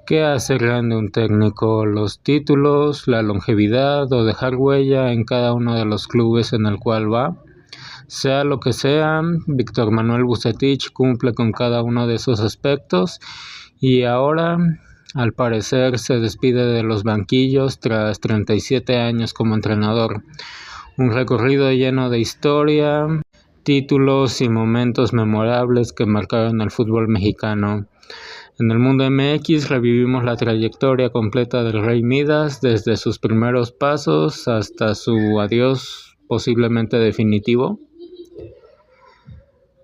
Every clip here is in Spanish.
¿Qué hace grande un técnico? ¿Los títulos, la longevidad o dejar huella en cada uno de los clubes en el cual va? Sea lo que sea, Víctor Manuel Vucetich cumple con cada uno de esos aspectos y ahora, al parecer, se despide de los banquillos tras 37 años como entrenador. Un recorrido lleno de historia, títulos y momentos memorables que marcaron el fútbol mexicano. En el Mundo MX revivimos la trayectoria completa del Rey Midas, desde sus primeros pasos hasta su adiós posiblemente definitivo.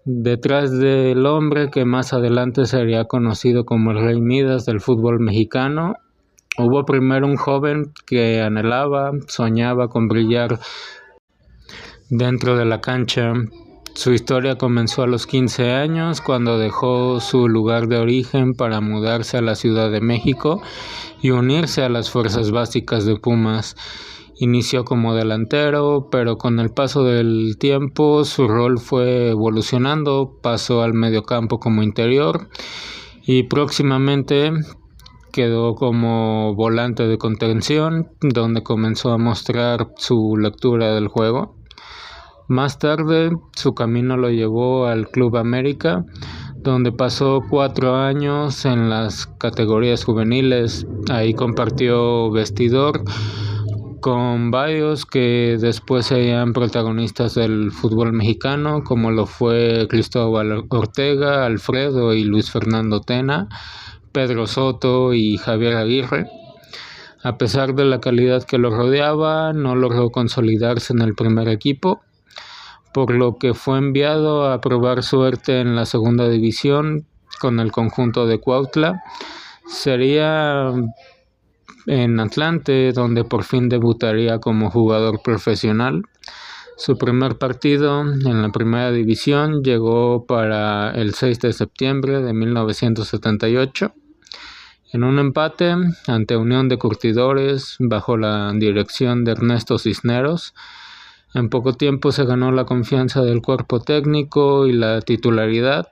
Detrás del hombre que más adelante sería conocido como el Rey Midas del fútbol mexicano, hubo primero un joven que anhelaba, soñaba con brillar dentro de la cancha. Su historia comenzó a los 15 años, cuando dejó su lugar de origen para mudarse a la Ciudad de México y unirse a las fuerzas básicas de Pumas. Inició como delantero, pero con el paso del tiempo su rol fue evolucionando, pasó al mediocampo como interior y próximamente quedó como volante de contención, donde comenzó a mostrar su lectura del juego. Más tarde, su camino lo llevó al Club América, donde pasó 4 años en las categorías juveniles. Ahí compartió vestidor con varios que después serían protagonistas del fútbol mexicano, como lo fue Cristóbal Ortega, Alfredo y Luis Fernando Tena, Pedro Soto y Javier Aguirre. A pesar de la calidad que lo rodeaba, no logró consolidarse en el primer equipo, por lo que fue enviado a probar suerte en la segunda división con el conjunto de Cuautla. Sería en Atlante donde por fin debutaría como jugador profesional. Su primer partido en la primera división llegó para el 6 de septiembre de 1978, en un empate ante Unión de Curtidores bajo la dirección de Ernesto Cisneros. En poco tiempo se ganó la confianza del cuerpo técnico y la titularidad.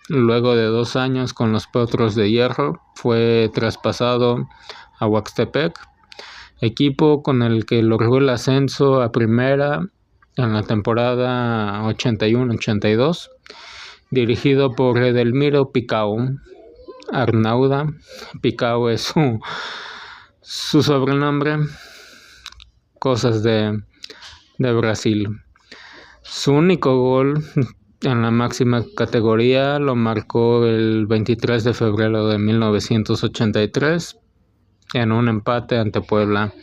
Luego de 2 años con los Potros de Hierro, fue traspasado a Huastepec, equipo con el que logró el ascenso a primera en la temporada 81-82, dirigido por Edelmiro Picao Arnauda. Picao es su sobrenombre, cosas de Brasil. Su único gol en la máxima categoría lo marcó el 23 de febrero de 1983 en un empate ante Puebla.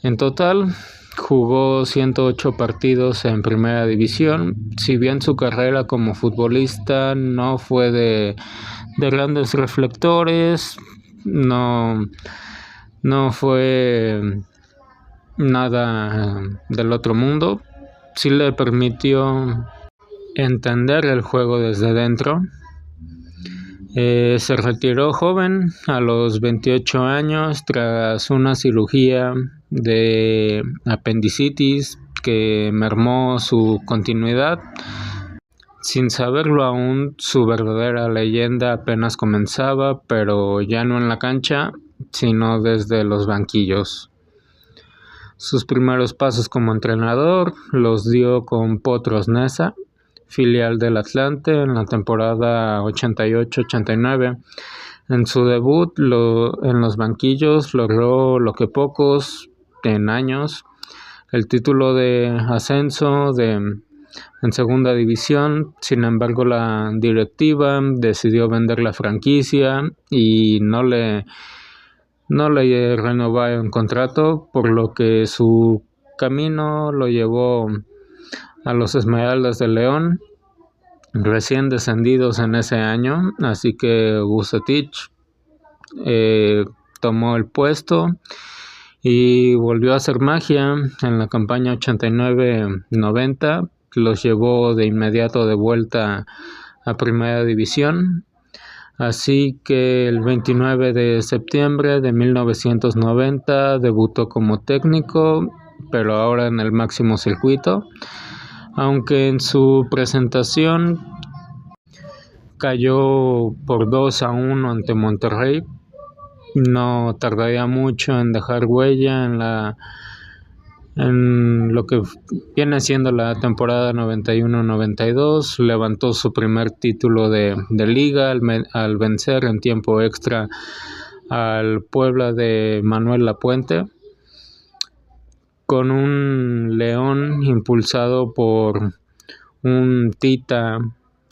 En total jugó 108 partidos en primera división. Si bien su carrera como futbolista no fue de grandes reflectores, no fue nada del otro mundo, sí le permitió entender el juego desde dentro. Se retiró joven a los 28 años tras una cirugía de apendicitis que mermó su continuidad. Sin saberlo aún, su verdadera leyenda apenas comenzaba, pero ya no en la cancha, sino desde los banquillos. Sus primeros pasos como entrenador los dio con Potros Neza, filial del Atlante, en la temporada 88-89. En su debut en los banquillos logró lo que pocos en años, el título de ascenso en segunda división. Sin embargo, la directiva decidió vender la franquicia y no le renovaron contrato, por lo que su camino lo llevó a los Esmeraldas de León, recién descendidos en ese año. Así que Vucetich tomó el puesto y volvió a hacer magia en la campaña 89-90. Los llevó de inmediato de vuelta a primera división. Así que el 29 de septiembre de 1990 debutó como técnico, pero ahora en el máximo circuito, aunque en su presentación cayó por 2-1 ante Monterrey. no tardaría mucho en dejar huella en lo que viene siendo la temporada 91-92. Levantó su primer título de liga al vencer en tiempo extra al Puebla de Manuel Lapuente, con un León impulsado por un Tita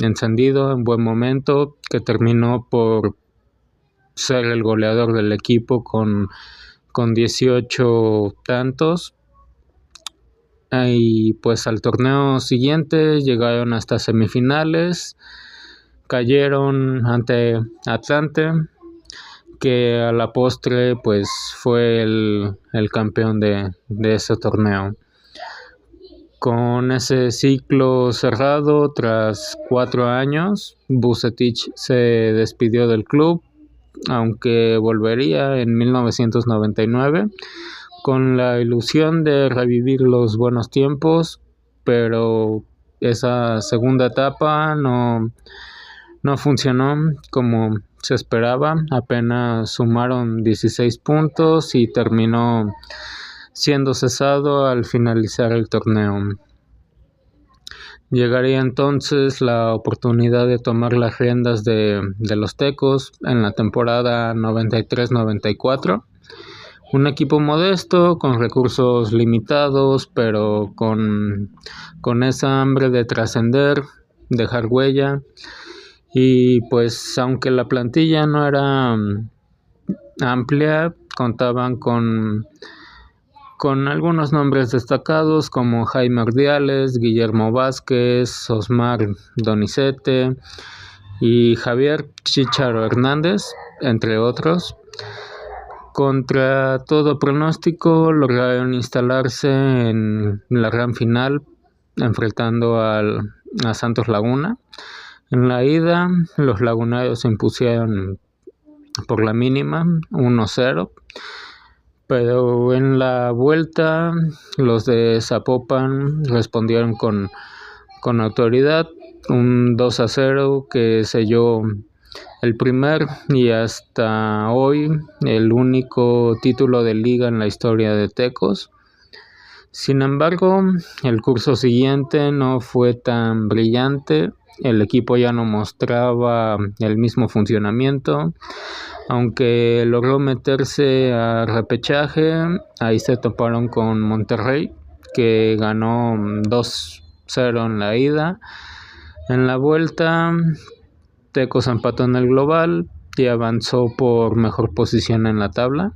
encendido en buen momento, que terminó por ser el goleador del equipo con 18 tantos. Y pues al torneo siguiente llegaron hasta semifinales, cayeron ante Atlante, que a la postre pues fue el campeón de ese torneo. Con ese ciclo cerrado, tras 4 años, Vucetich se despidió del club, aunque volvería en 1999 con la ilusión de revivir los buenos tiempos, pero esa segunda etapa no funcionó como se esperaba. Apenas sumaron 16 puntos y terminó siendo cesado al finalizar el torneo. Llegaría entonces la oportunidad de tomar las riendas de los Tecos en la temporada 93-94. Un equipo modesto, con recursos limitados, pero con esa hambre de trascender, dejar huella. Y pues aunque la plantilla no era amplia, contaban con algunos nombres destacados como Jaime Ordiales, Guillermo Vázquez, Osmar Donizete y Javier Chícharo Hernández, entre otros. Contra todo pronóstico, lograron instalarse en la gran final, enfrentando a Santos Laguna. En la ida, los lagunarios se impusieron por la mínima, 1-0. Pero en la vuelta, los de Zapopan respondieron con autoridad, un 2-0 que selló el primer y hasta hoy el único título de liga en la historia de Tecos. Sin embargo, el curso siguiente no fue tan brillante. El equipo ya no mostraba el mismo funcionamiento. Aunque logró meterse a repechaje, ahí se toparon con Monterrey, que ganó 2-0 en la ida. En la vuelta, Tecos empató en el global y avanzó por mejor posición en la tabla.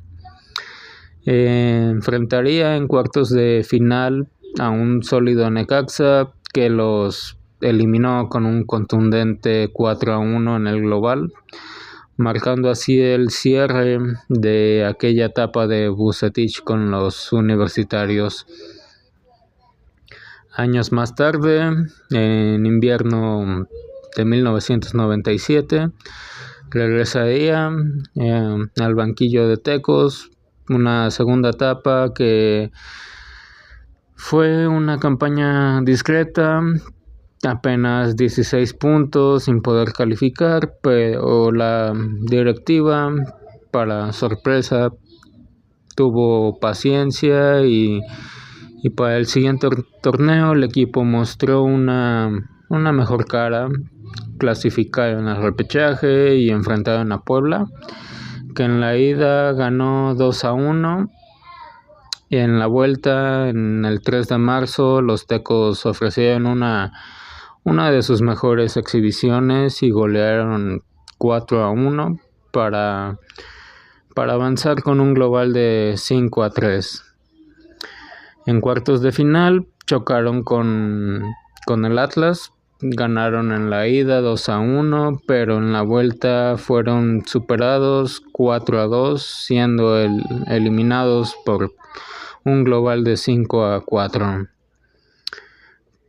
Enfrentaría en cuartos de final a un sólido Necaxa, que los eliminó con un contundente 4-1 en el global, marcando así el cierre de aquella etapa de Vucetich con los universitarios. Años más tarde, en invierno de 1997, regresaría al banquillo de Tecos, una segunda etapa que fue una campaña discreta, apenas 16 puntos sin poder calificar, pero la directiva, para sorpresa, tuvo paciencia y para el siguiente torneo el equipo mostró una mejor cara. Clasificaron al repechaje y enfrentaron a Puebla, que en la ida ganó 2-1. Y en la vuelta, en el 3 de marzo, los Tecos ofrecieron una de sus mejores exhibiciones y golearon 4-1 para avanzar con un global de 5-3. En cuartos de final chocaron con el Atlas, ganaron en la ida 2-1, pero en la vuelta fueron superados 4-2, siendo eliminados por un global de 5-4.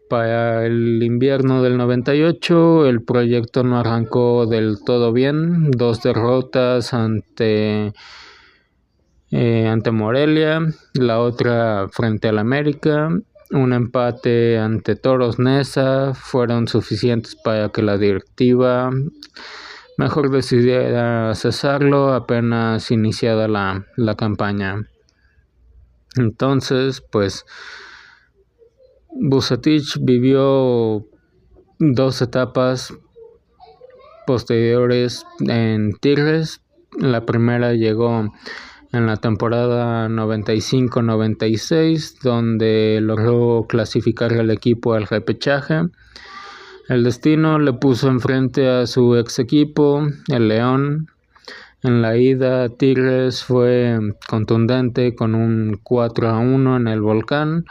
Para el invierno del 98, el proyecto no arrancó del todo bien. 2 derrotas ante Morelia, la otra frente al América, un empate ante Toros Neza fueron suficientes para que la directiva mejor decidiera cesarlo apenas iniciada la campaña. Entonces, pues Vucetich vivió 2 etapas posteriores en Tigres. La primera llegó en la temporada 95-96, donde logró clasificar al equipo al repechaje. El destino le puso enfrente a su ex equipo, el León. En la ida, Tigres fue contundente con un 4-1 en el Volcán,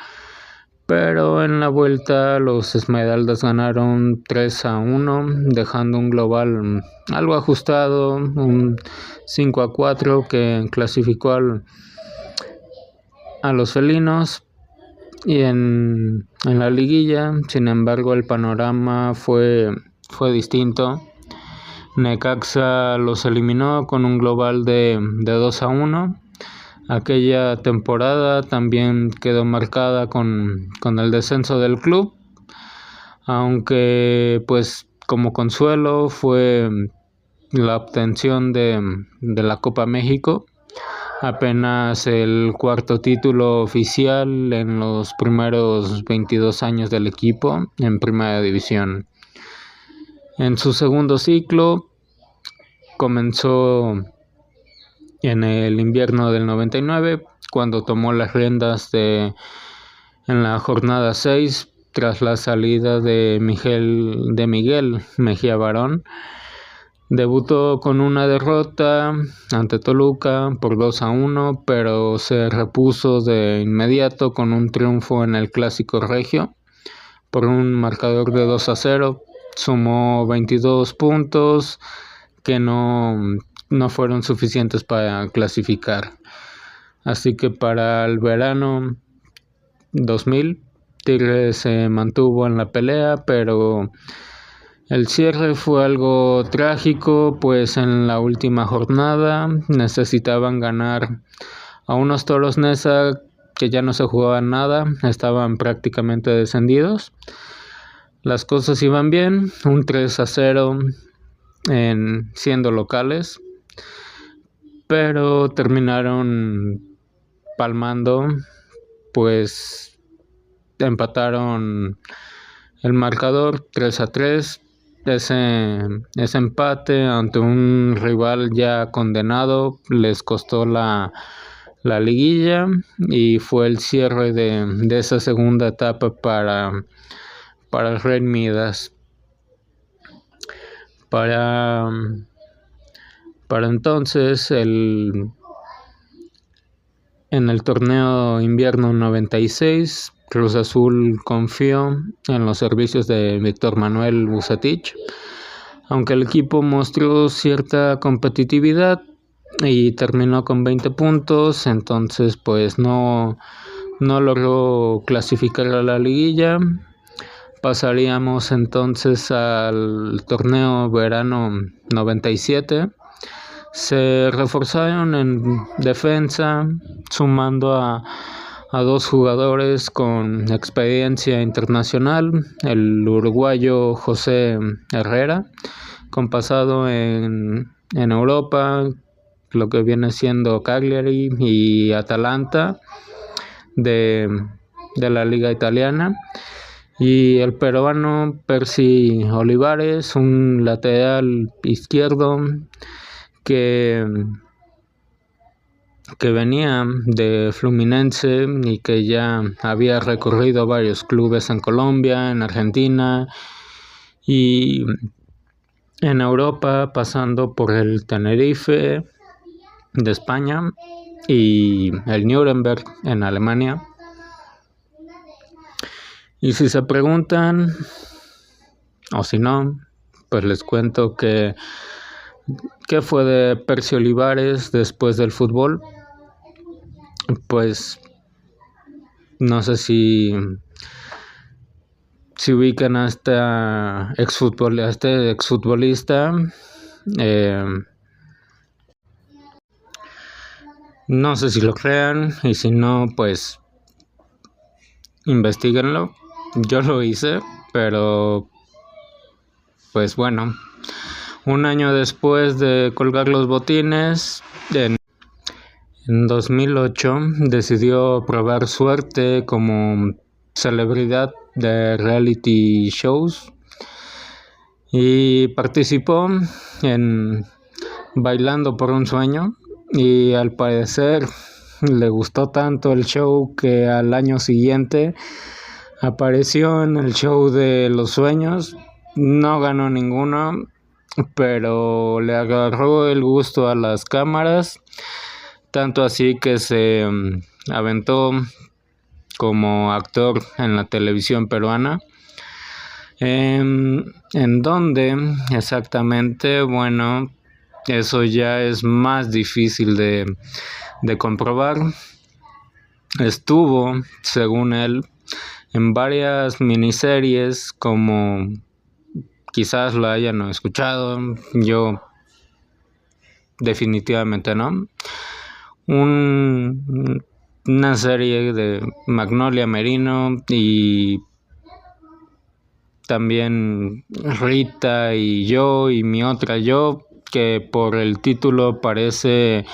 pero en la vuelta los Esmeraldas ganaron 3-1, dejando un global algo ajustado, un 5-4 que clasificó a los felinos. Y en la liguilla, sin embargo, el panorama fue distinto. Necaxa los eliminó con un global de 2-1. Aquella temporada también quedó marcada con el descenso del club, aunque pues como consuelo fue la obtención de la Copa México, apenas el 4º título oficial en los primeros 22 años del equipo en Primera División. En su segundo ciclo comenzó en el invierno del 99, cuando tomó las riendas en la jornada 6, tras la salida de Miguel Mejía Barón. Debutó con una derrota ante Toluca por 2-1, pero se repuso de inmediato con un triunfo en el Clásico Regio por un marcador de 2-0. Sumó 22 puntos que no fueron suficientes para clasificar. Así que para el verano 2000, Tigres se mantuvo en la pelea, pero el cierre fue algo trágico, pues en la última jornada necesitaban ganar a unos Toros Neza que ya no se jugaban nada, estaban prácticamente descendidos. Las cosas iban bien, un 3-0 siendo locales, pero terminaron palmando, pues empataron el marcador 3-3. Ese empate ante un rival ya condenado les costó la liguilla, y fue el cierre de esa segunda etapa para el Rey Midas. Para entonces, en el torneo invierno 96, Cruz Azul confió en los servicios de Víctor Manuel Vucetich, aunque el equipo mostró cierta competitividad y terminó con 20 puntos, entonces pues no logró clasificar a la liguilla. Pasaríamos entonces al torneo verano 97. Se reforzaron en defensa, sumando a 2 jugadores con experiencia internacional: el uruguayo José Herrera, con pasado en Europa, lo que viene siendo Cagliari y Atalanta de la liga italiana, y el peruano Percy Olivares, un lateral izquierdo que venía de Fluminense y que ya había recorrido varios clubes en Colombia, en Argentina y en Europa, pasando por el Tenerife de España y el Nuremberg en Alemania. Y si se preguntan, o si no, pues les cuento que ¿qué fue de Percy Olivares después del fútbol? Pues no sé si ubican a este exfutbolista. No sé si lo crean, y si no, pues investíguenlo. Yo lo hice, pero pues bueno, Un año después de colgar los botines, en 2008 decidió probar suerte como celebridad de reality shows y participó en Bailando por un Sueño, y al parecer le gustó tanto el show que al año siguiente apareció en el show de los sueños. No ganó ninguno, pero le agarró el gusto a las cámaras, tanto así que se aventó como actor en la televisión peruana. ¿En dónde exactamente? Bueno, eso ya es más difícil de comprobar. Estuvo, según él, en varias miniseries, como quizás lo hayan escuchado, yo definitivamente no. Una serie de Magnolia Merino y también Rita y yo y mi otra yo, que por el título parece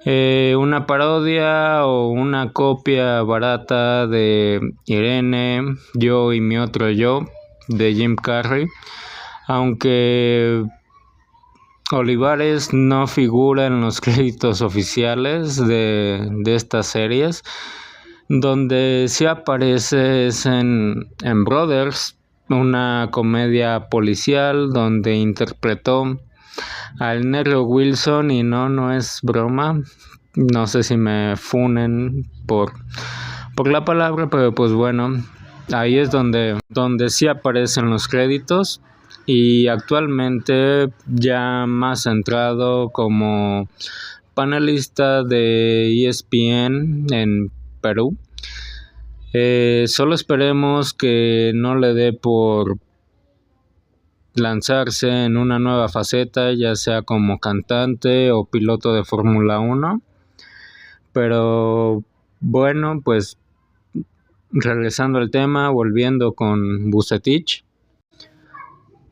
una parodia o una copia barata de Irene, Yo y mi otro yo, de Jim Carrey, aunque Olivares no figura en los créditos oficiales de estas series. Donde sí aparece es en Brothers, una comedia policial donde interpretó al Negro Wilson, y no es broma. No sé si me funen por la palabra, pero pues bueno, ahí es donde sí aparecen los créditos, y actualmente ya más centrado como panelista de ESPN en Perú. Solo esperemos que no le dé por lanzarse en una nueva faceta, ya sea como cantante o piloto de Fórmula 1. Pero bueno, pues regresando al tema, volviendo con Vucetich,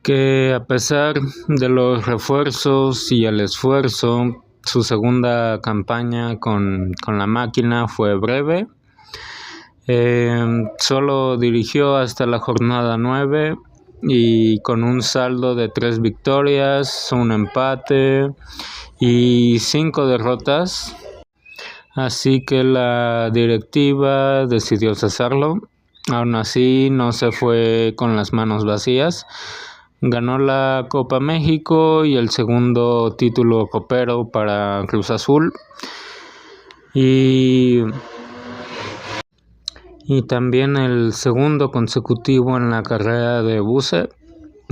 que a pesar de los refuerzos y el esfuerzo, su segunda campaña con la máquina fue breve. Solo dirigió hasta la jornada 9 y con un saldo de 3 victorias, un empate y 5 derrotas. Así que la directiva decidió cesarlo. Aún así, no se fue con las manos vacías. Ganó la Copa México y el segundo título copero para Cruz Azul. Y también el segundo consecutivo en la carrera de Buce,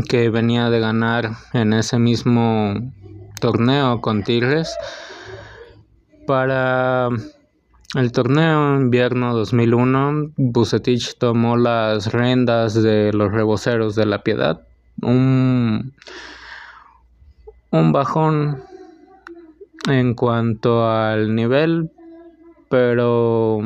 que venía de ganar en ese mismo torneo con Tigres. Para el torneo invierno 2001, Vucetich tomó las riendas de los Reboceros de La Piedad. Un bajón en cuanto al nivel, pero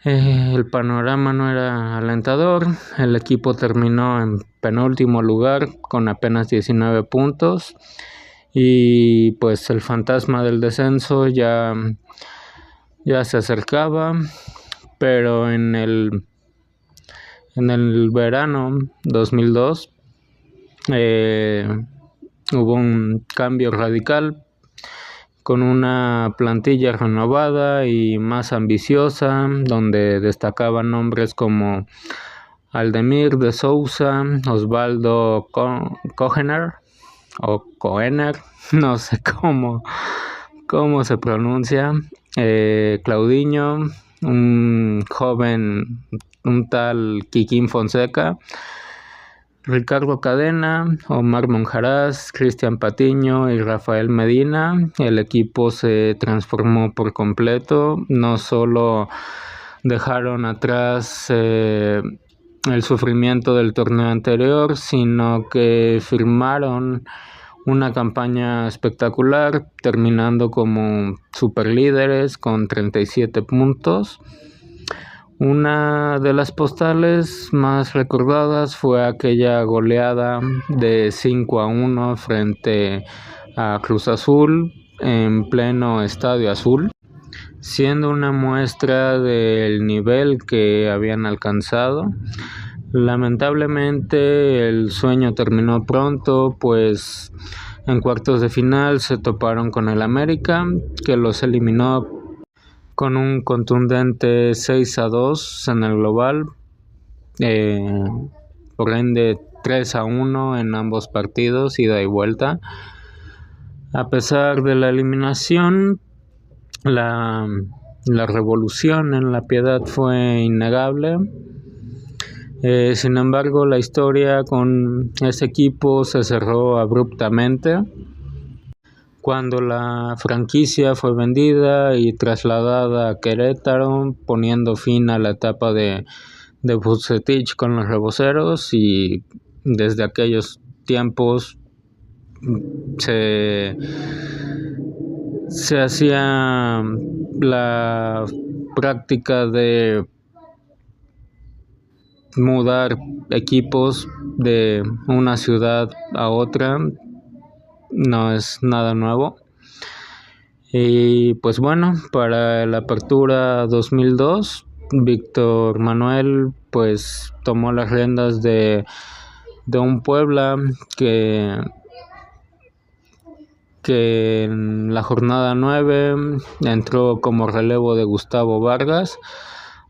el panorama no era alentador. El equipo terminó en penúltimo lugar con apenas 19 puntos, y pues el fantasma del descenso ya se acercaba. Pero en el verano 2002 hubo un cambio radical, con una plantilla renovada y más ambiciosa, donde destacaban nombres como Aldemir de Souza, Osvaldo Koener, no sé cómo se pronuncia, Claudinho, un joven, un tal Kikín Fonseca, Ricardo Cadena, Omar Monjaraz, Cristian Patiño y Rafael Medina. El equipo se transformó por completo. No solo dejaron atrás el sufrimiento del torneo anterior, sino que firmaron una campaña espectacular, terminando como superlíderes con 37 puntos. Una de las postales más recordadas fue aquella goleada de 5-1 frente a Cruz Azul en pleno Estadio Azul, siendo una muestra del nivel que habían alcanzado. Lamentablemente el sueño terminó pronto, pues en cuartos de final se toparon con el América, que los eliminó con un contundente 6-2 en el global, por ende 3-1 en ambos partidos, ida y vuelta. A pesar de la eliminación, la revolución en La Piedad fue innegable. Sin embargo, la historia con ese equipo se cerró abruptamente cuando la franquicia fue vendida y trasladada a Querétaro, poniendo fin a la etapa de Vucetich con los reboceros, y desde aquellos tiempos se hacía la práctica de mudar equipos de una ciudad a otra. No es nada nuevo. Y pues bueno, para la apertura 2002, Víctor Manuel pues tomó las riendas de un Puebla que en la jornada 9 entró como relevo de Gustavo Vargas.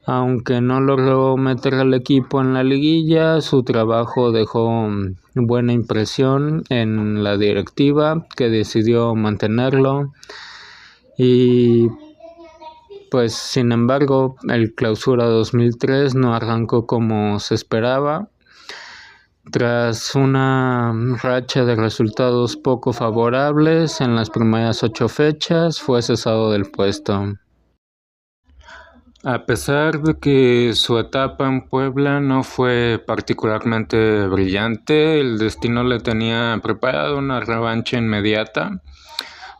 Aunque no logró meter al equipo en la liguilla, su trabajo dejó buena impresión en la directiva, que decidió mantenerlo. Y pues sin embargo, el Clausura 2003 no arrancó como se esperaba. Tras una racha de resultados poco favorables en las primeras 8 fechas, fue cesado del puesto. A pesar de que su etapa en Puebla no fue particularmente brillante, el destino le tenía preparado una revancha inmediata.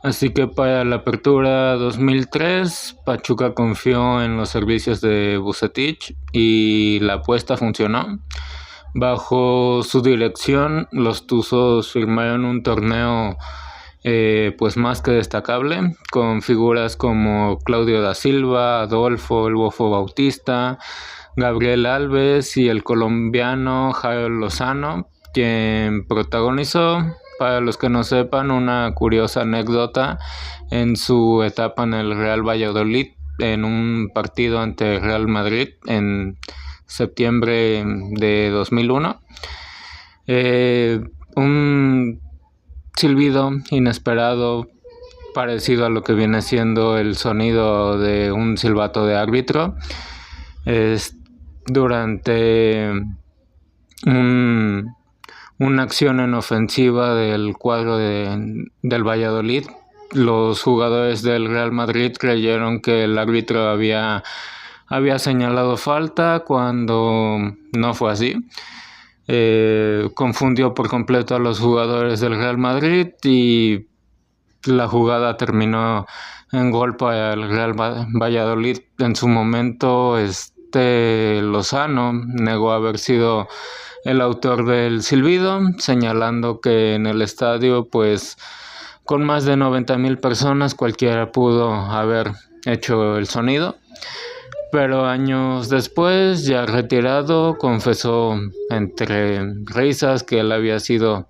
Así que para la apertura 2003, Pachuca confió en los servicios de Vucetich y la apuesta funcionó. Bajo su dirección, los Tuzos firmaron un torneo pues más que destacable, con figuras como Claudio da Silva, Adolfo, el Bofo Bautista, Gabriel Alves y el colombiano Jairo Lozano, quien protagonizó, para los que no sepan, una curiosa anécdota en su etapa en el Real Valladolid, en un partido ante Real Madrid en septiembre de 2001. Un silbido inesperado, parecido a lo que viene siendo el sonido de un silbato de árbitro, durante una acción en ofensiva del cuadro del Valladolid. Los jugadores del Real Madrid creyeron que el árbitro había señalado falta, cuando no fue así. Confundió por completo a los jugadores del Real Madrid y la jugada terminó en gol para el Real Valladolid. En su momento, Lozano negó haber sido el autor del silbido, señalando que en el estadio, pues con más de 90,000 personas, cualquiera pudo haber hecho el sonido. Pero años después, ya retirado, confesó entre risas que él había sido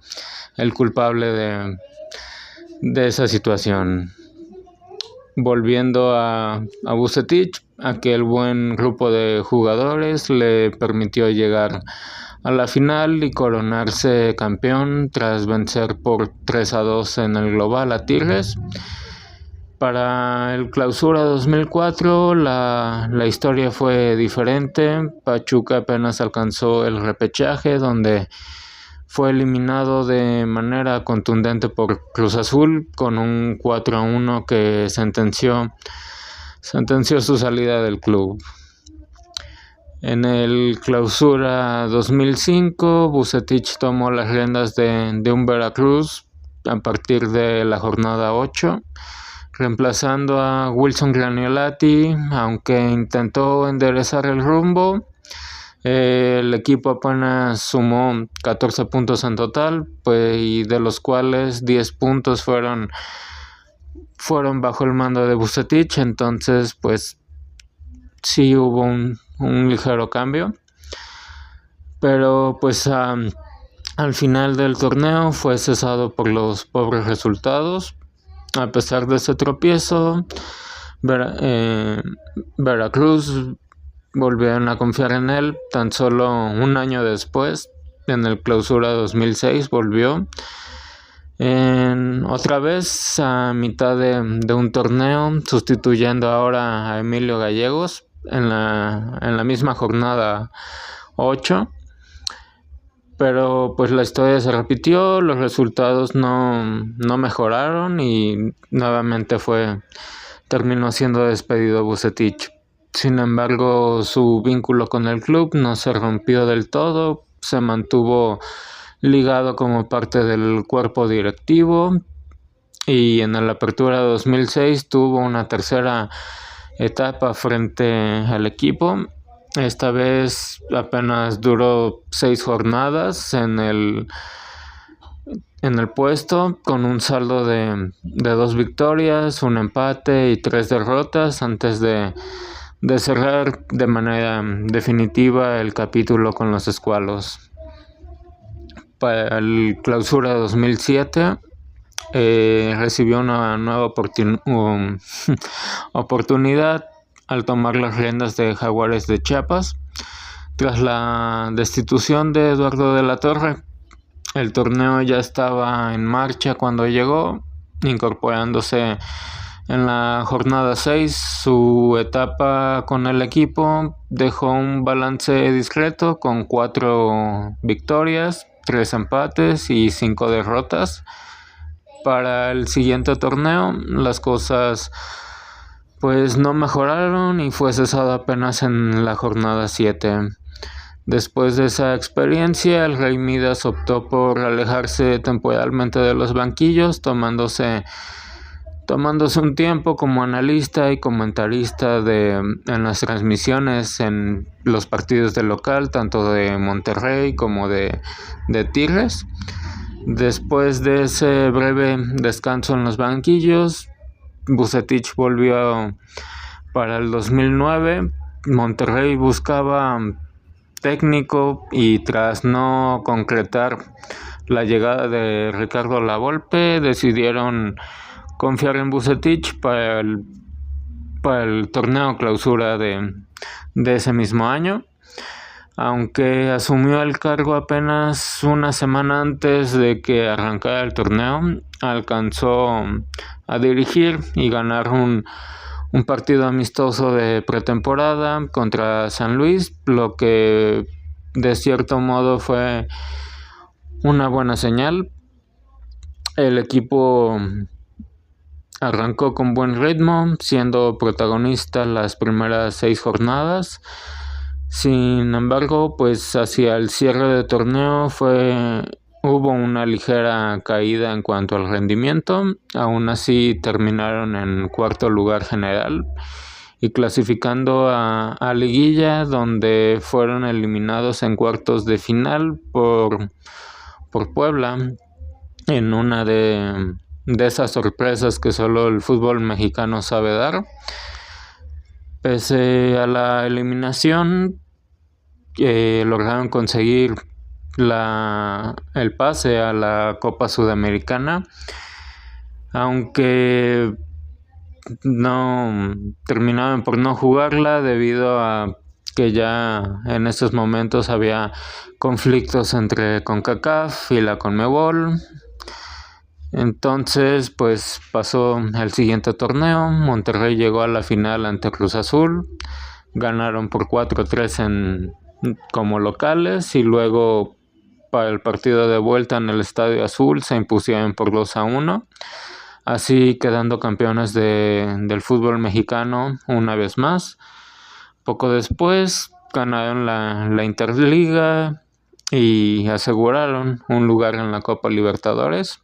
el culpable de esa situación. Volviendo a Vucetich, aquel buen grupo de jugadores le permitió llegar a la final y coronarse campeón tras vencer por 3-2 en el global a Tigres. Para el Clausura 2004 la historia fue diferente. Pachuca apenas alcanzó el repechaje, donde fue eliminado de manera contundente por Cruz Azul con un 4-1 que sentenció su salida del club. En el Clausura 2005, Vucetich tomó las riendas de un Veracruz a partir de la jornada 8. reemplazando a Wilson Graniolati, aunque intentó enderezar el rumbo. El equipo apenas sumó 14 puntos en total, pues, y de los cuales 10 puntos fueron bajo el mando de Vucetich. Entonces pues sí hubo un ligero cambio, pero pues al final del torneo fue cesado por los pobres resultados. A pesar de ese tropiezo, Veracruz volvieron a confiar en él. Tan solo un año después, en el Clausura 2006, volvió otra vez a mitad de un torneo, sustituyendo ahora a Emilio Gallegos en la misma jornada 8. Pero pues la historia se repitió, los resultados no mejoraron y nuevamente terminó siendo despedido Vucetich. Sin embargo, su vínculo con el club no se rompió del todo, se mantuvo ligado como parte del cuerpo directivo, y en la Apertura 2006 tuvo una tercera etapa frente al equipo. Esta vez apenas duró 6 jornadas en el puesto, con un saldo de 2 victorias, un empate y 3 derrotas, antes de cerrar de manera definitiva el capítulo con los escualos. Para el Clausura 2007 recibió una nueva oportunidad al tomar las riendas de Jaguares de Chiapas. Tras la destitución de Eduardo de la Torre, el torneo ya estaba en marcha cuando llegó, incorporándose en la jornada 6. Su etapa con el equipo dejó un balance discreto con 4 victorias, 3 empates y 5 derrotas. Para el siguiente torneo las cosas pues no mejoraron y fue cesado apenas en la jornada 7. Después de esa experiencia, el Rey Midas optó por alejarse temporalmente de los banquillos, tomándose un tiempo como analista y comentarista en las transmisiones en los partidos de local, tanto de Monterrey como de Tigres. Después de ese breve descanso en los banquillos, Vucetich volvió para el 2009. Monterrey buscaba técnico y tras no concretar la llegada de Ricardo Lavolpe, decidieron confiar en Vucetich para el torneo Clausura de ese mismo año. Aunque asumió el cargo apenas una semana antes de que arrancara el torneo, alcanzó a dirigir y ganar un partido amistoso de pretemporada contra San Luis, lo que de cierto modo fue una buena señal. El equipo arrancó con buen ritmo, siendo protagonista las primeras 6 jornadas. Sin embargo, pues hacia el cierre de torneo hubo una ligera caída en cuanto al rendimiento. Aún así terminaron en 4º lugar general y clasificando a liguilla, donde fueron eliminados en cuartos de final por Puebla, en una de esas sorpresas que solo el fútbol mexicano sabe dar. Pese a la eliminación, lograron conseguir el pase a la Copa Sudamericana, aunque no terminaban por no jugarla debido a que ya en estos momentos había conflictos entre CONCACAF y la CONMEBOL. Entonces pues pasó el siguiente torneo. Monterrey llegó a la final ante Cruz Azul, ganaron por 4-3 como locales, y luego para el partido de vuelta en el Estadio Azul se impusieron por 2-1, así quedando campeones del fútbol mexicano una vez más. Poco después ganaron la Interliga y aseguraron un lugar en la Copa Libertadores.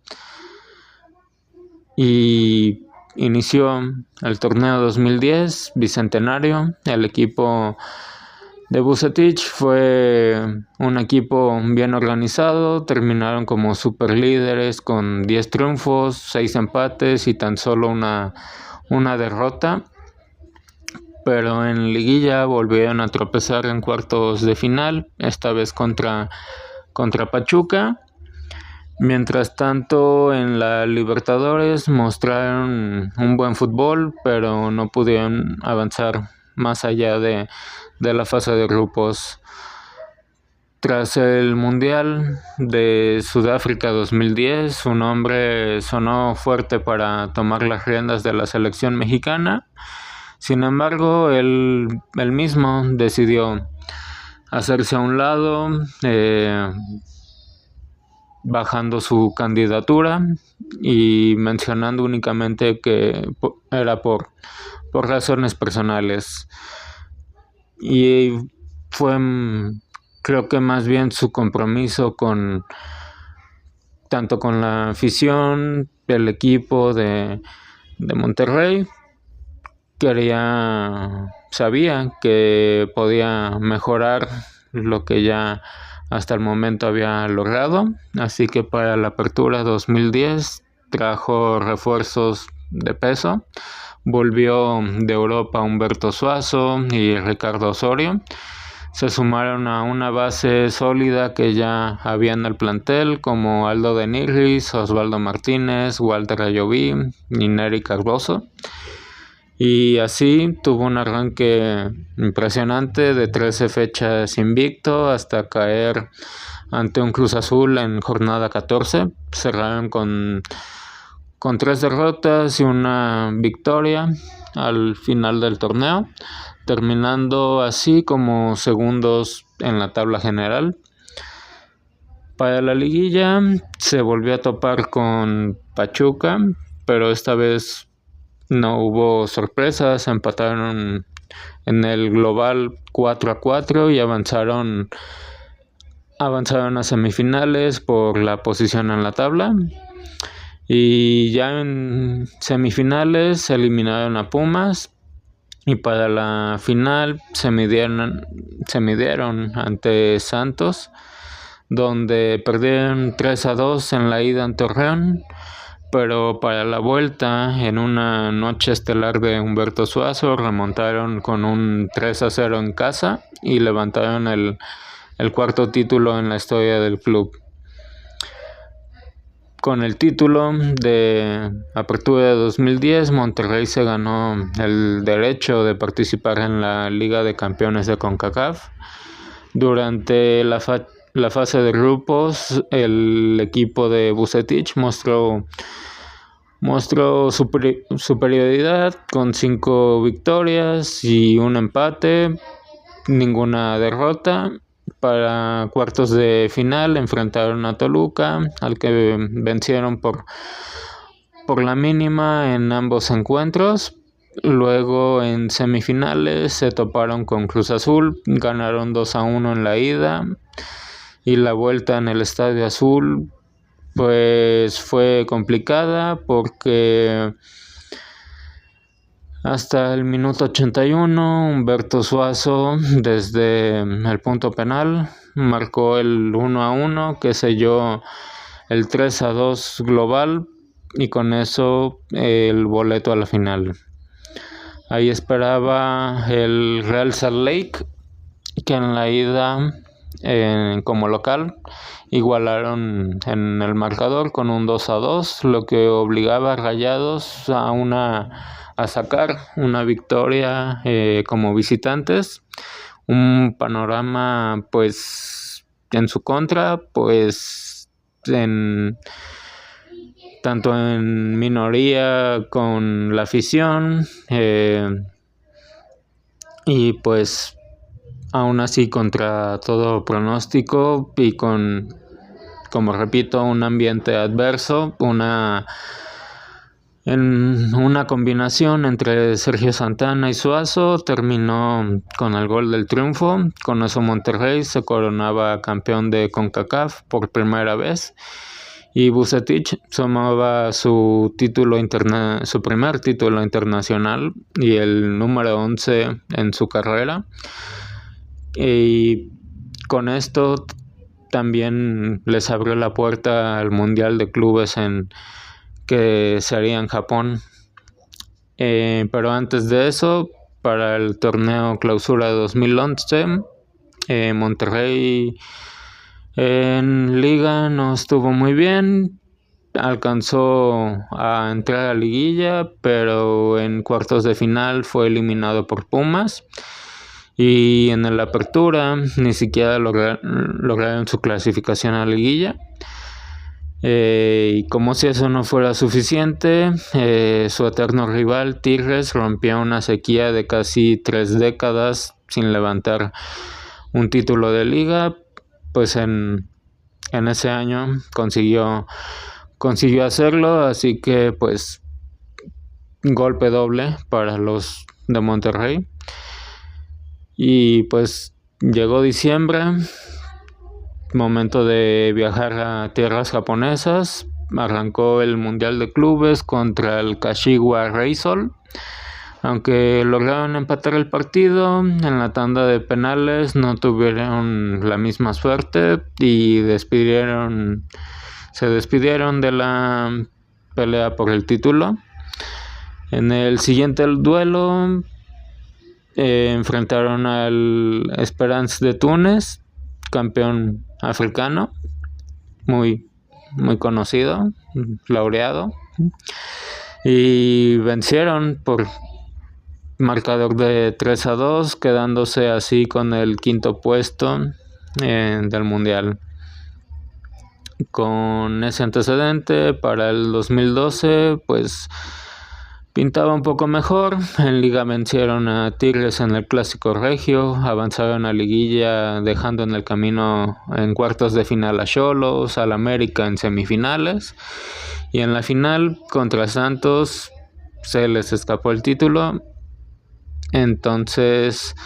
Y inició el torneo 2010, bicentenario. El equipo de Vucetich fue un equipo bien organizado, terminaron como superlíderes con 10 triunfos, 6 empates y tan solo una derrota. Pero en liguilla volvieron a tropezar en cuartos de final, esta vez contra Pachuca. Mientras tanto, en la Libertadores mostraron un buen fútbol, pero no pudieron avanzar más allá de la fase de grupos. Tras el Mundial de Sudáfrica 2010, su nombre sonó fuerte para tomar las riendas de la selección mexicana. Sin embargo, él mismo decidió hacerse a un lado, bajando su candidatura y mencionando únicamente que era por razones personales. Y fue, creo que más bien su compromiso tanto con la afición, el equipo de Monterrey. Sabía que podía mejorar lo que ya hasta el momento había logrado, así que para la apertura 2010 trajo refuerzos de peso. Volvió de Europa Humberto Suazo y Ricardo Osorio. Se sumaron a una base sólida que ya había en el plantel, como Aldo de Nigris, Osvaldo Martínez, Walter Ayoví y Nery Cardoso. Y así tuvo un arranque impresionante de 13 fechas invicto hasta caer ante un Cruz Azul en jornada 14. Cerraron con 3 derrotas y una victoria al final del torneo, terminando así como segundos en la tabla general. Para la liguilla se volvió a topar con Pachuca, pero esta vez no hubo sorpresas, empataron en el global 4-4 y avanzaron a semifinales por la posición en la tabla. Y ya en semifinales se eliminaron a Pumas y para la final se midieron ante Santos, donde perdieron 3-2 en la ida en Torreón. Pero para la vuelta, en una noche estelar de Humberto Suazo, remontaron con un 3-0 en casa y levantaron el cuarto título en la historia del club. Con el título de Apertura de 2010, Monterrey se ganó el derecho de participar en la Liga de Campeones de CONCACAF. Durante la fase de grupos, el equipo de Vucetich mostró superioridad con 5 victorias y un empate, ninguna derrota. Para cuartos de final enfrentaron a Toluca, al que vencieron por la mínima en ambos encuentros. Luego en semifinales se toparon con Cruz Azul, ganaron 2-1 en la ida y la vuelta en el Estadio Azul pues fue complicada porque hasta el minuto 81 Humberto Suazo desde el punto penal marcó el 1-1 que selló el 3-2 global y con eso el boleto a la final. Ahí esperaba el Real Salt Lake, que en la ida como local igualaron en el marcador con un 2-2, lo que obligaba a Rayados a sacar una victoria como visitantes. Un panorama pues en su contra, pues tanto en minoría con la afición y pues aún así contra todo pronóstico y con, como repito, un ambiente adverso, en una combinación entre Sergio Santana y Suazo terminó con el gol del triunfo. Con eso Monterrey se coronaba campeón de CONCACAF por primera vez y Vucetich sumaba su primer título internacional y el número 11 en su carrera, y con esto también les abrió la puerta al Mundial de Clubes que se haría en Japón. Pero antes de eso, para el torneo Clausura 2011, Monterrey en liga no estuvo muy bien, alcanzó a entrar a liguilla, pero en cuartos de final fue eliminado por Pumas, y en la apertura ni siquiera lograron su clasificación a liguilla. Y como si eso no fuera suficiente, su eterno rival Tigres rompió una sequía de casi 3 décadas sin levantar un título de liga. Pues en ese año consiguió hacerlo, así que pues golpe doble para los de Monterrey. Y pues llegó diciembre, momento de viajar a tierras japonesas. Arrancó el Mundial de Clubes contra el Kashiwa Reysol. Aunque lograron empatar el partido, en la tanda de penales no tuvieron la misma suerte y se despidieron de la pelea por el título. En el siguiente duelo enfrentaron al Esperance de Túnez, campeón africano, muy conocido, laureado, y vencieron por marcador de 3-2, quedándose así con el quinto puesto del Mundial. Con ese antecedente, para el 2012 pues pintaba un poco mejor. En liga vencieron a Tigres en el Clásico Regio, avanzaron a liguilla dejando en el camino en cuartos de final a Xolos, al América en semifinales, y en la final contra Santos se les escapó el título. Entonces,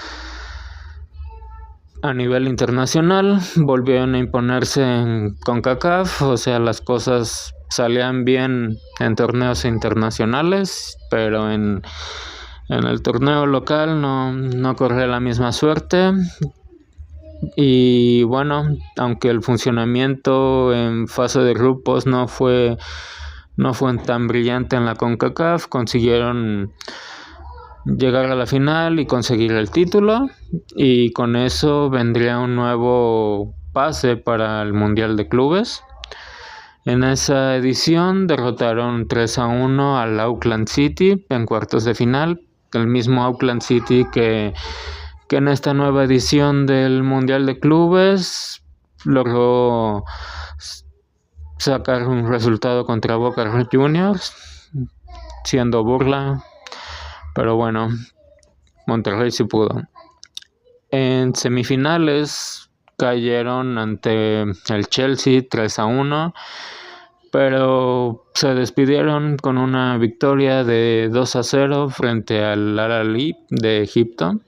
a nivel internacional volvieron a imponerse en CONCACAF, o sea, las cosas salían bien en torneos internacionales, pero en el torneo local no corría la misma suerte. Y bueno, aunque el funcionamiento en fase de grupos no fue tan brillante en la CONCACAF, consiguieron llegar a la final y conseguir el título, y con eso vendría un nuevo pase para el Mundial de Clubes. En esa edición derrotaron 3-1 al Auckland City en cuartos de final, el mismo Auckland City que en esta nueva edición del Mundial de Clubes logró sacar un resultado contra Boca Juniors, siendo burla, pero bueno, Monterrey sí pudo. En semifinales cayeron ante el Chelsea 3-1, pero se despidieron con una victoria de 2-0 frente al Al-Ahly de Egipto,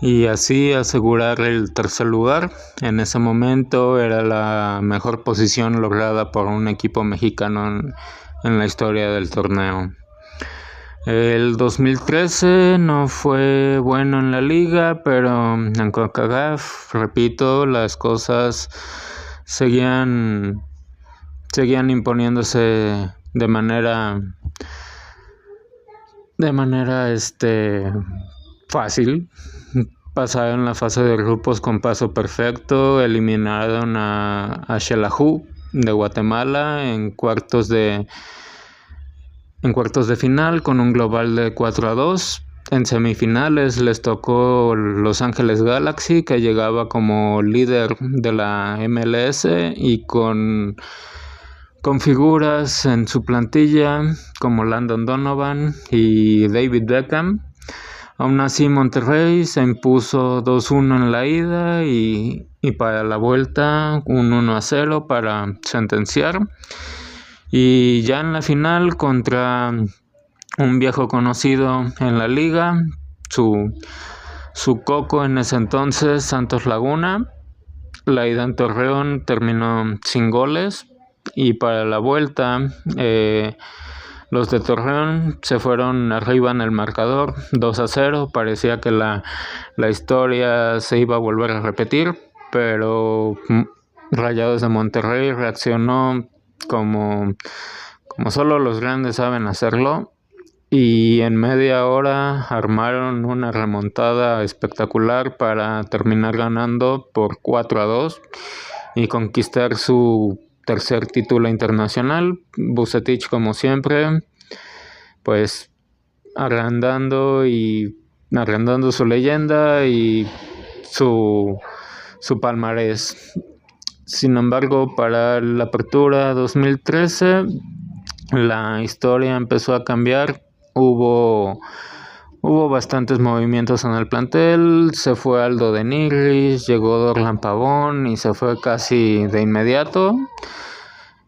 y así asegurar el tercer lugar. En ese momento era la mejor posición lograda por un equipo mexicano en la historia del torneo. El 2013 no fue bueno en la liga, pero en CONCACAF, repito, las cosas seguían imponiéndose de manera fácil. Pasaron la fase de grupos con paso perfecto, eliminaron a Xelajú de Guatemala en cuartos de final con un global de 4-2. En semifinales les tocó Los Ángeles Galaxy, que llegaba como líder de la MLS y con figuras en su plantilla como Landon Donovan y David Beckham. Aún así, Monterrey se impuso 2-1 en la ida y para la vuelta un 1-0 para sentenciar. Y ya en la final, contra un viejo conocido en la liga, su coco en ese entonces, Santos Laguna, la ida en Torreón terminó sin goles, y para la vuelta los de Torreón se fueron arriba en el marcador 2-0. Parecía que la historia se iba a volver a repetir, pero Rayados de Monterrey reaccionó como solo los grandes saben hacerlo, y en media hora armaron una remontada espectacular para terminar ganando por 4-2 y conquistar su tercer título internacional. Vucetich, como siempre, pues agrandando su leyenda y su palmarés. Sin embargo, para la apertura 2013 la historia empezó a cambiar. Hubo bastantes movimientos en el plantel. Se fue Aldo de Nigris, llegó Dorlan Pavón y se fue casi de inmediato.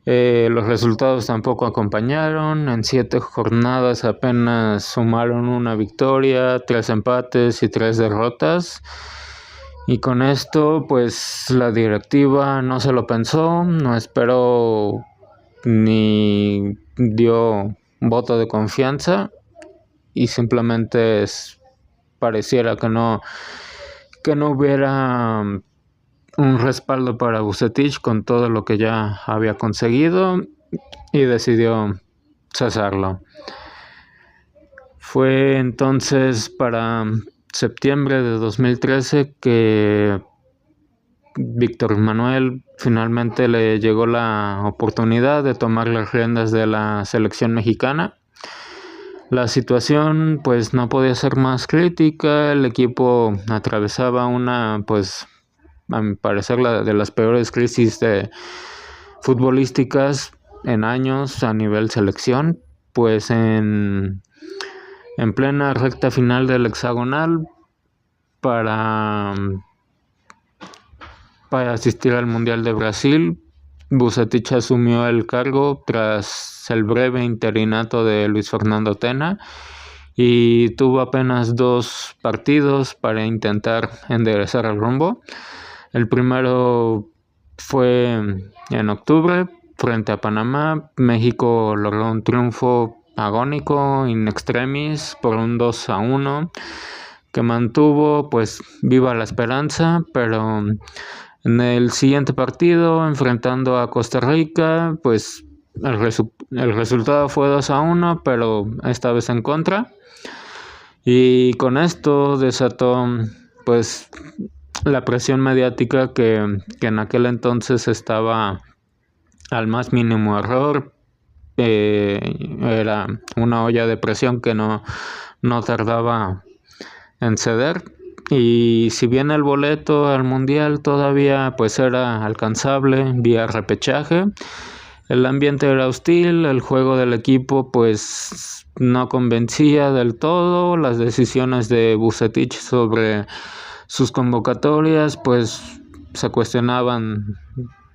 Los resultados tampoco acompañaron. En 7 jornadas apenas sumaron una victoria, 3 empates y 3 derrotas. Y con esto, pues la directiva no se lo pensó, no esperó ni dio voto de confianza, y simplemente pareciera que no hubiera un respaldo para Vucetich con todo lo que ya había conseguido, y decidió cesarlo. Fue entonces para septiembre de 2013 que Víctor Manuel finalmente le llegó la oportunidad de tomar las riendas de la selección mexicana. La situación pues no podía ser más crítica. El equipo atravesaba una, pues a mi parecer, de las peores crisis futbolísticas en años a nivel selección, pues en plena recta final del hexagonal para asistir al Mundial de Brasil. Vucetich asumió el cargo tras el breve interinato de Luis Fernando Tena y tuvo apenas 2 partidos para intentar enderezar el rumbo. El primero fue en octubre frente a Panamá. México logró un triunfo agónico in extremis por un 2-1 que mantuvo pues viva la esperanza, pero en el siguiente partido, enfrentando a Costa Rica, pues el resultado fue 2-1, pero esta vez en contra, y con esto desató pues la presión mediática que en aquel entonces estaba al más mínimo error. Era una olla de presión que no tardaba en ceder, y si bien el boleto al mundial todavía pues era alcanzable vía repechaje, el ambiente era hostil, el juego del equipo pues no convencía del todo, las decisiones de Vucetich sobre sus convocatorias pues se cuestionaban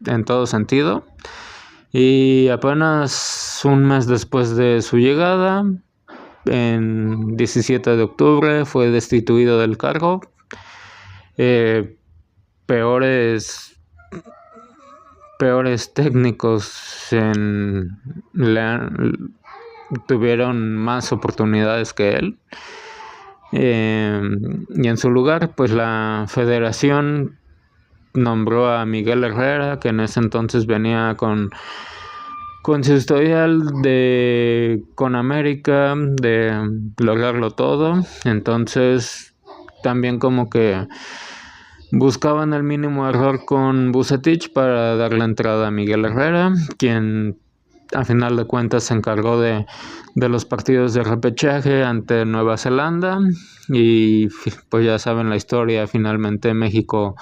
en todo sentido, y apenas un mes después de su llegada, en 17 de octubre, fue destituido del cargo. Peores técnicos tuvieron más oportunidades que él, y en su lugar pues la federación nombró a Miguel Herrera, que en ese entonces venía con su historial con América de lograrlo todo. Entonces también como que buscaban el mínimo error con Vucetich para darle entrada a Miguel Herrera, quien a final de cuentas se encargó de los partidos de repechaje ante Nueva Zelanda, y pues ya saben la historia. Finalmente México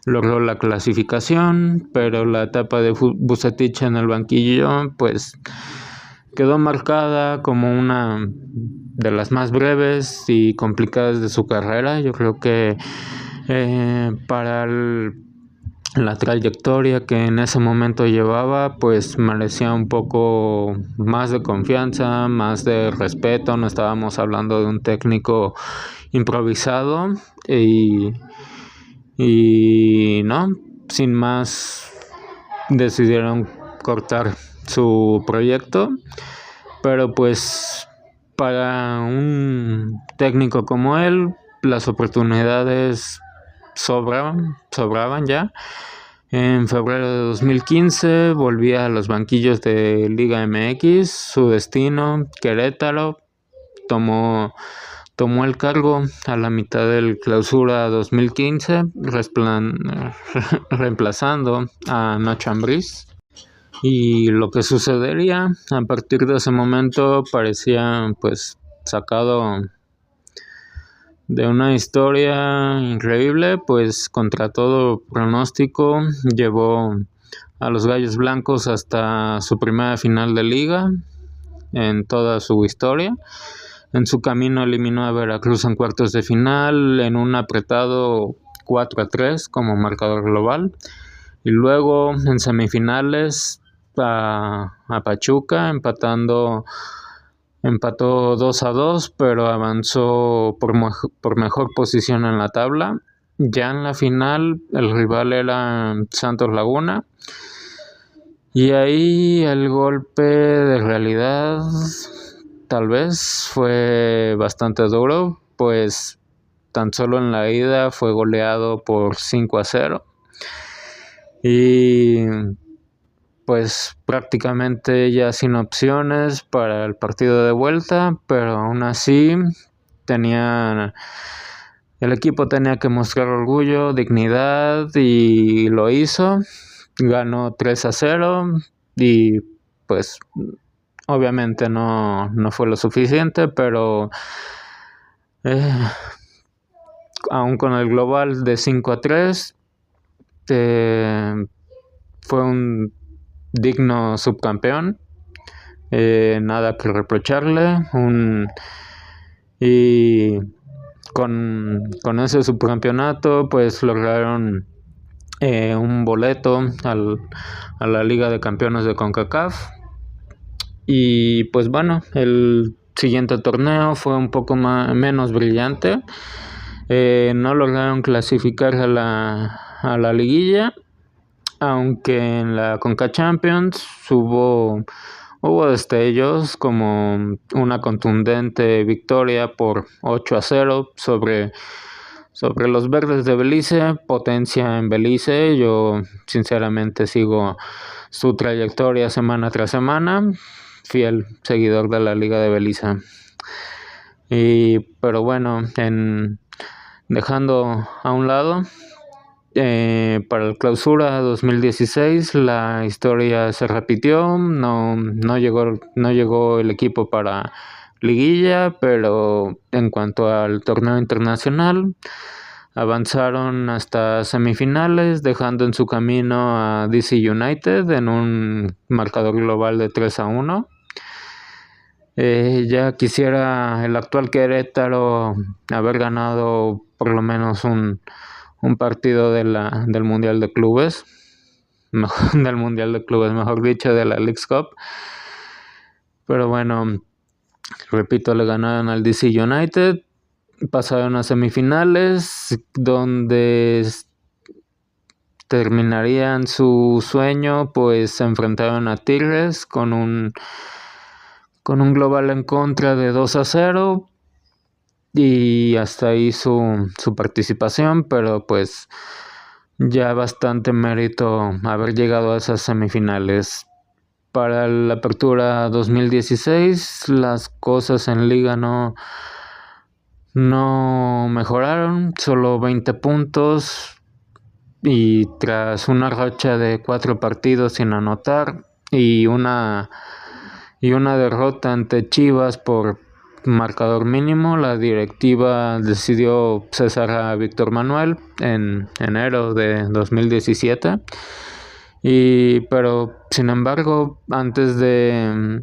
logró la clasificación, pero la etapa de Vucetich en el banquillo pues quedó marcada como una de las más breves y complicadas de su carrera. Yo creo que para la trayectoria que en ese momento llevaba, pues merecía un poco más de confianza, más de respeto. No estábamos hablando de un técnico improvisado, y no, sin más, decidieron cortar su proyecto, pero pues para un técnico como él las oportunidades sobraban ya. En febrero de 2015 volvía a los banquillos de Liga MX. Su destino, Querétaro, tomó el cargo a la mitad del Clausura 2015, reemplazando a Nacho Ambriz. Y lo que sucedería a partir de ese momento parecía pues sacado de una historia increíble, pues contra todo pronóstico llevó a los Gallos Blancos hasta su primera final de liga en toda su historia. En su camino eliminó a Veracruz en cuartos de final en un apretado 4-3 como marcador global. Y luego en semifinales a Pachuca empató 2-2, pero avanzó por mejor posición en la tabla. Ya en la final el rival era Santos Laguna. Y ahí el golpe de realidad tal vez fue bastante duro, pues tan solo en la ida fue goleado por 5-0. Y pues prácticamente ya sin opciones para el partido de vuelta, pero aún así el equipo tenía que mostrar orgullo, dignidad, y lo hizo. Ganó 3-0 y pues obviamente no fue lo suficiente, pero aún con el global de 5-3 fue un digno subcampeón, nada que reprocharle. Y con ese subcampeonato pues lograron un boleto a la Liga de Campeones de CONCACAF. Y pues bueno, el siguiente torneo fue un poco menos brillante. No lograron clasificar a la liguilla, aunque en la CONCA Champions hubo destellos, como una contundente victoria por 8-0 sobre los verdes de Belice, potencia en Belice. Yo sinceramente sigo su trayectoria semana tras semana, fiel seguidor de la Liga de Belice. Pero bueno, dejando a un lado, para el Clausura 2016 la historia se repitió. No llegó el equipo para liguilla, pero en cuanto al torneo internacional avanzaron hasta semifinales, dejando en su camino a DC United en un marcador global de 3-1. Ya quisiera el actual Querétaro haber ganado por lo menos un partido del Mundial de Clubes, mejor dicho, de la Leagues Cup. Pero bueno, repito, le ganaron al DC United, pasaron a semifinales, donde terminarían su sueño, pues se enfrentaron a Tigres con un global en contra de 2-0. Y hasta ahí su participación, pero pues ya bastante mérito haber llegado a esas semifinales. Para la apertura 2016 las cosas en liga no mejoraron, solo 20 puntos, y tras una racha de 4 partidos sin anotar y una derrota ante Chivas por marcador mínimo, la directiva decidió cesar a Víctor Manuel en enero de 2017. Pero sin embargo, antes de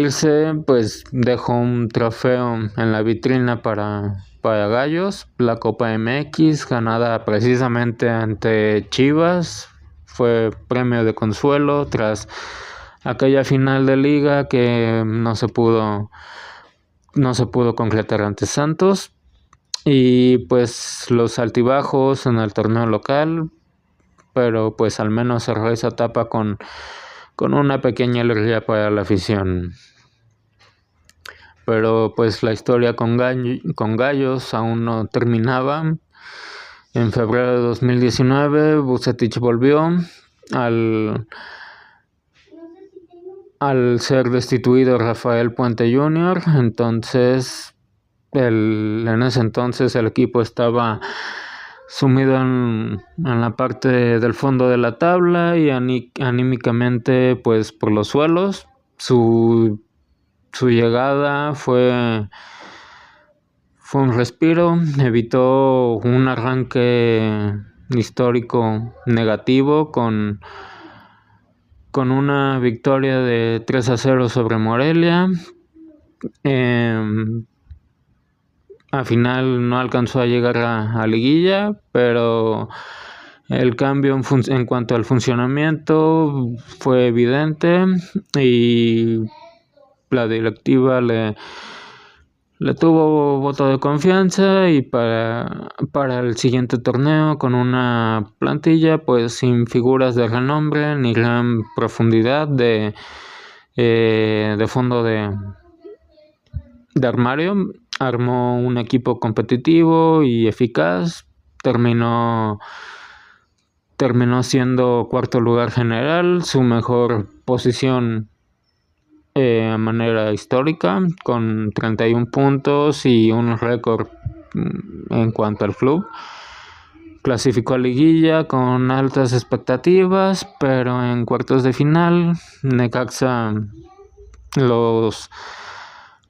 irse, pues dejó un trofeo en la vitrina para Gallos, la Copa MX, ganada precisamente ante Chivas. Fue premio de consuelo tras aquella final de liga que no se pudo concretar ante Santos. Y pues los altibajos en el torneo local, pero pues al menos cerró esa etapa con una pequeña alegría para la afición. Pero pues la historia con Gallos aún no terminaba. En febrero de 2019, Vucetich volvió al ser destituido Rafael Puente Jr. Entonces, en ese entonces el equipo estaba sumido en la parte del fondo de la tabla y anímicamente pues por los suelos. Su llegada fue un respiro, evitó un arranque histórico negativo con una victoria de 3-0 sobre Morelia. Al final no alcanzó a llegar a liguilla, pero el cambio en cuanto al funcionamiento fue evidente y la directiva le tuvo voto de confianza y para el siguiente torneo con una plantilla pues sin figuras de renombre ni gran profundidad de fondo de armario, armó un equipo competitivo y eficaz, terminó siendo cuarto lugar general, su mejor posición a manera histórica, con 31 puntos y un récord en cuanto al club. Clasificó a liguilla con altas expectativas, pero en cuartos de final Necaxa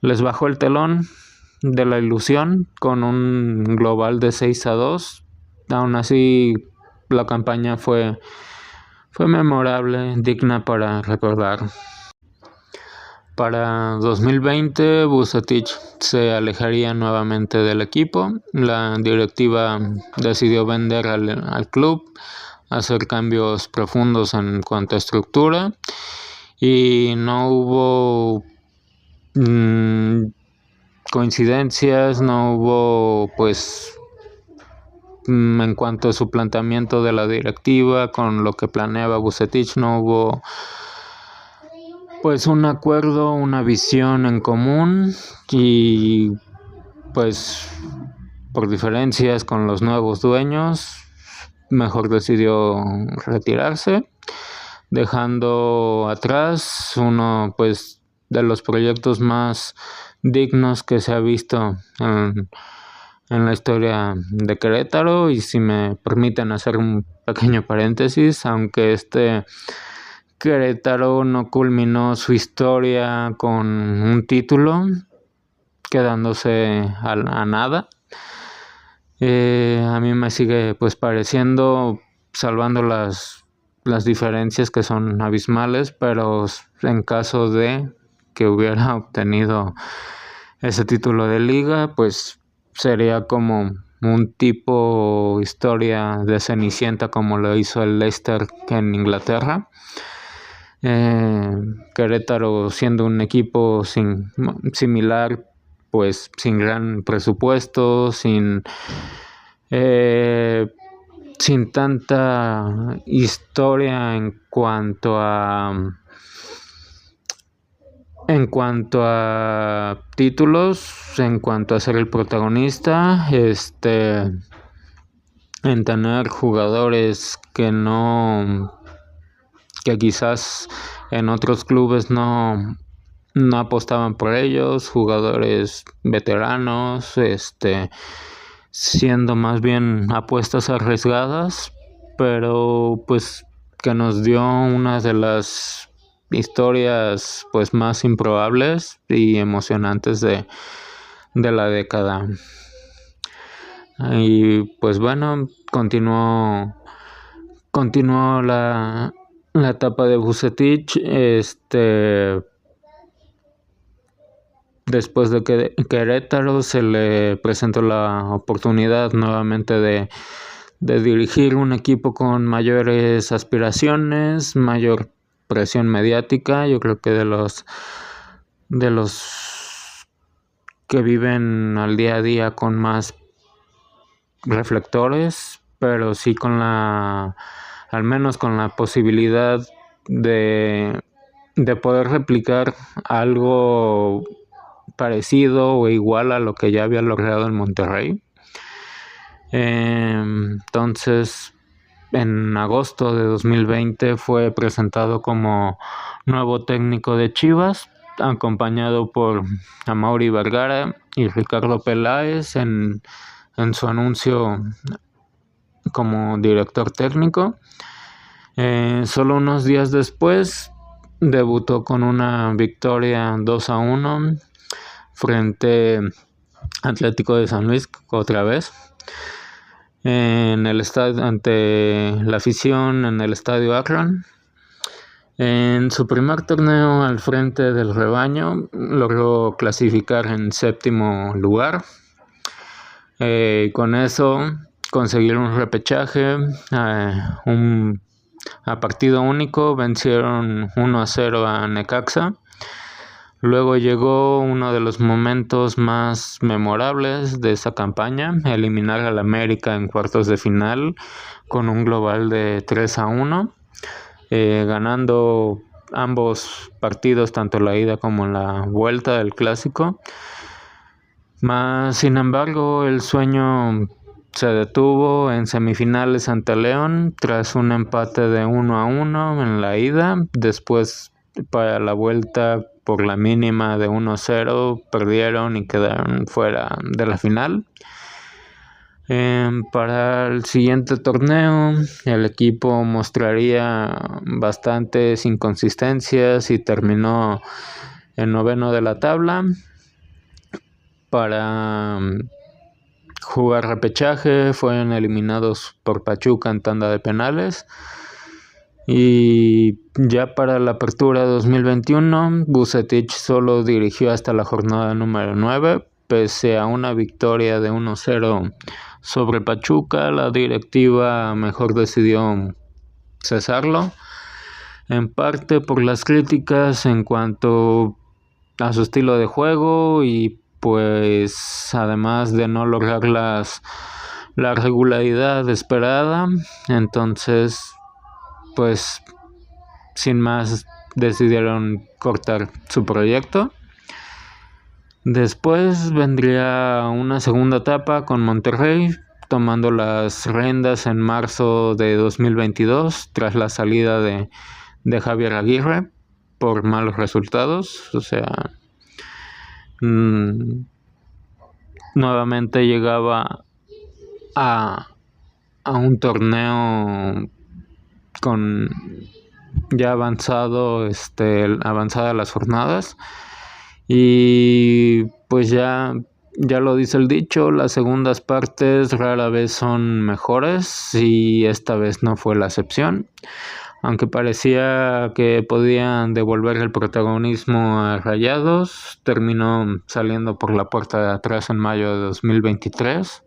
les bajó el telón de la ilusión con un global de 6-2. Aún así, la campaña fue memorable, digna para recordar. Para 2020, Vucetich se alejaría nuevamente del equipo. La directiva decidió vender al club, hacer cambios profundos en cuanto a estructura y no hubo coincidencias, no hubo pues en cuanto a su planteamiento de la directiva con lo que planeaba Vucetich, no hubo pues un acuerdo, una visión en común y pues por diferencias con los nuevos dueños mejor decidió retirarse, dejando atrás uno pues de los proyectos más dignos que se ha visto en la historia de Querétaro. Y si me permiten hacer un pequeño paréntesis, aunque Querétaro no culminó su historia con un título, quedándose a nada. A mí me sigue pues pareciendo, salvando las diferencias que son abismales, pero en caso de que hubiera obtenido ese título de liga, pues sería como un tipo historia de Cenicienta como lo hizo el Leicester en Inglaterra. Querétaro siendo un equipo similar, pues sin gran presupuesto, sin tanta historia en cuanto a títulos, en cuanto a ser el protagonista, en tener jugadores que quizás en otros clubes no apostaban por ellos, jugadores veteranos, siendo más bien apuestas arriesgadas, pero pues que nos dio una de las historias pues más improbables y emocionantes de la década. Y pues bueno, continuó la etapa de Vucetich. Después de que Querétaro se le presentó la oportunidad nuevamente de dirigir un equipo con mayores aspiraciones, mayor presión mediática. Yo creo que de los que viven al día a día con más reflectores, pero sí con la al menos con la posibilidad de poder replicar algo parecido o igual a lo que ya había logrado en Monterrey. Entonces, en agosto de 2020 fue presentado como nuevo técnico de Chivas, acompañado por Amaury Vergara y Ricardo Peláez en su anuncio como director técnico. Solo unos días después debutó con una victoria 2-1 frente a Atlético de San Luis otra vez en el estadio, ante la afición en el estadio Akron. En su primer torneo al frente del rebaño logró clasificar en 7º lugar. Con eso consiguieron un repechaje a partido único, vencieron 1-0 a Necaxa. Luego llegó uno de los momentos más memorables de esa campaña, eliminar al América en cuartos de final con un global de 3-1, ganando ambos partidos, tanto la ida como la vuelta del clásico. Sin embargo, el sueño se detuvo en semifinales ante León tras un empate de 1-1 en la ida. Después, para la vuelta, por la mínima de 1-0, perdieron y quedaron fuera de la final. Para el siguiente torneo, el equipo mostraría bastantes inconsistencias y terminó en 9º de la tabla. Para jugar repechaje fueron eliminados por Pachuca en tanda de penales. Y ya para la apertura 2021, Vucetich solo dirigió hasta la jornada número 9. Pese a una victoria de 1-0 sobre Pachuca, la directiva mejor decidió cesarlo, en parte por las críticas en cuanto a su estilo de juego y pues además de no lograr la regularidad esperada. Entonces, pues sin más decidieron cortar su proyecto. Después vendría una segunda etapa con Monterrey, tomando las riendas en marzo de 2022 tras la salida de Javier Aguirre por malos resultados. O sea, nuevamente llegaba a un torneo con ya avanzadas las jornadas, y pues ya lo dice el dicho, las segundas partes rara vez son mejores, y esta vez no fue la excepción. Aunque parecía que podían devolver el protagonismo a Rayados, terminó saliendo por la puerta de atrás en mayo de 2023,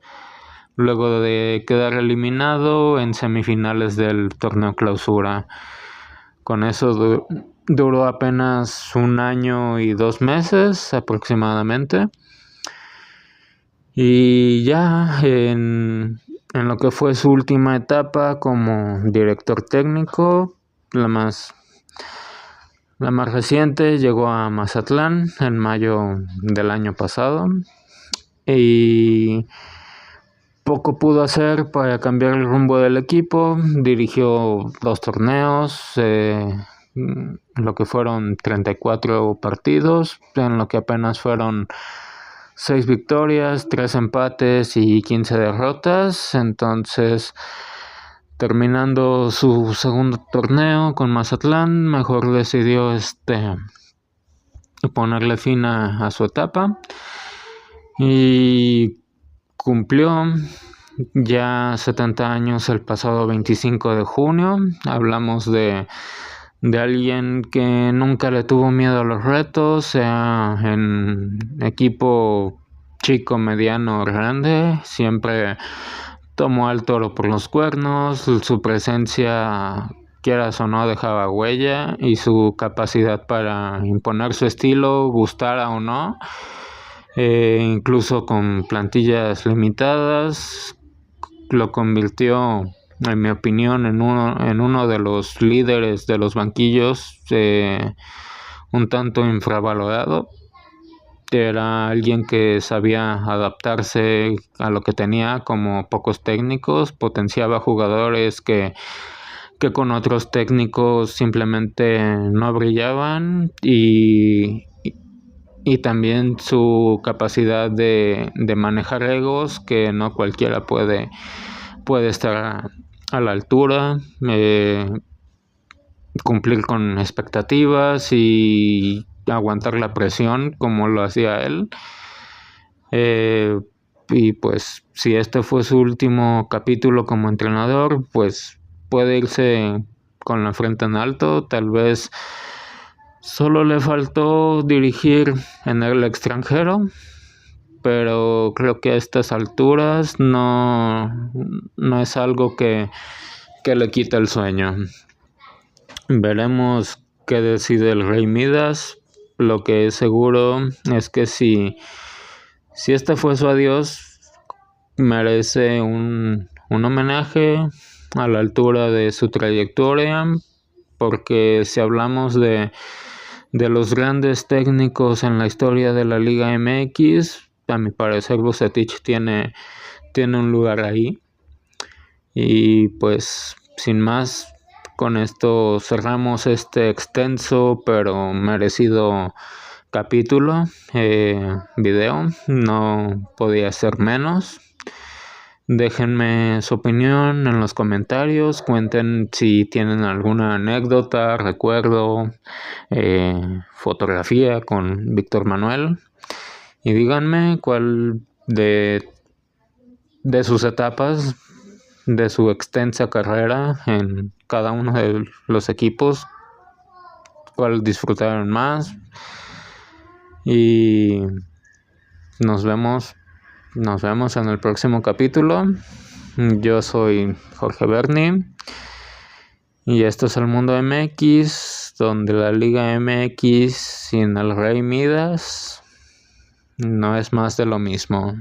luego de quedar eliminado en semifinales del torneo Clausura. Con eso duró apenas 1 año y 2 meses aproximadamente. Y ya en lo que fue su última etapa como director técnico, la más reciente, llegó a Mazatlán en mayo del año pasado, y poco pudo hacer para cambiar el rumbo del equipo. Dirigió 2 torneos, lo que fueron 34 partidos, en lo que apenas fueron 6 victorias, 3 empates y 15 derrotas. Entonces, terminando su segundo torneo con Mazatlán, mejor decidió ponerle fin a su etapa, y cumplió ya 70 años el pasado 25 de junio. Hablamos de alguien que nunca le tuvo miedo a los retos, sea en equipo chico, mediano o grande. Siempre tomó al toro por los cuernos. Su presencia, quieras o no, dejaba huella, y su capacidad para imponer su estilo, gustara o no, incluso con plantillas limitadas, lo convirtió en mi opinión, en uno de los líderes de los banquillos, un tanto infravalorado. Era alguien que sabía adaptarse a lo que tenía, como pocos técnicos, potenciaba jugadores que con otros técnicos simplemente no brillaban, y también su capacidad de manejar egos, que no cualquiera puede estar a la altura, cumplir con expectativas y aguantar la presión como lo hacía él. Y pues si este fue su último capítulo como entrenador, pues puede irse con la frente en alto. Tal vez solo le faltó dirigir en el extranjero, pero creo que a estas alturas no es algo que le quita el sueño. Veremos qué decide el Rey Midas. Lo que es seguro es que si este fue su adiós, merece un homenaje a la altura de su trayectoria, porque si hablamos de los grandes técnicos en la historia de la Liga MX, a mi parecer Vucetich tiene un lugar ahí. Y pues sin más, con esto cerramos este extenso pero merecido capítulo, video. No podía ser menos. Déjenme su opinión en los comentarios. Cuenten si tienen alguna anécdota, recuerdo, fotografía con Víctor Manuel. Y díganme cuál de sus etapas, de su extensa carrera en cada uno de los equipos, cuál disfrutaron más. Y nos vemos en el próximo capítulo. Yo soy Jorge Berni y esto es el Mundo MX, donde la Liga MX sin el Rey Midas no es más de lo mismo.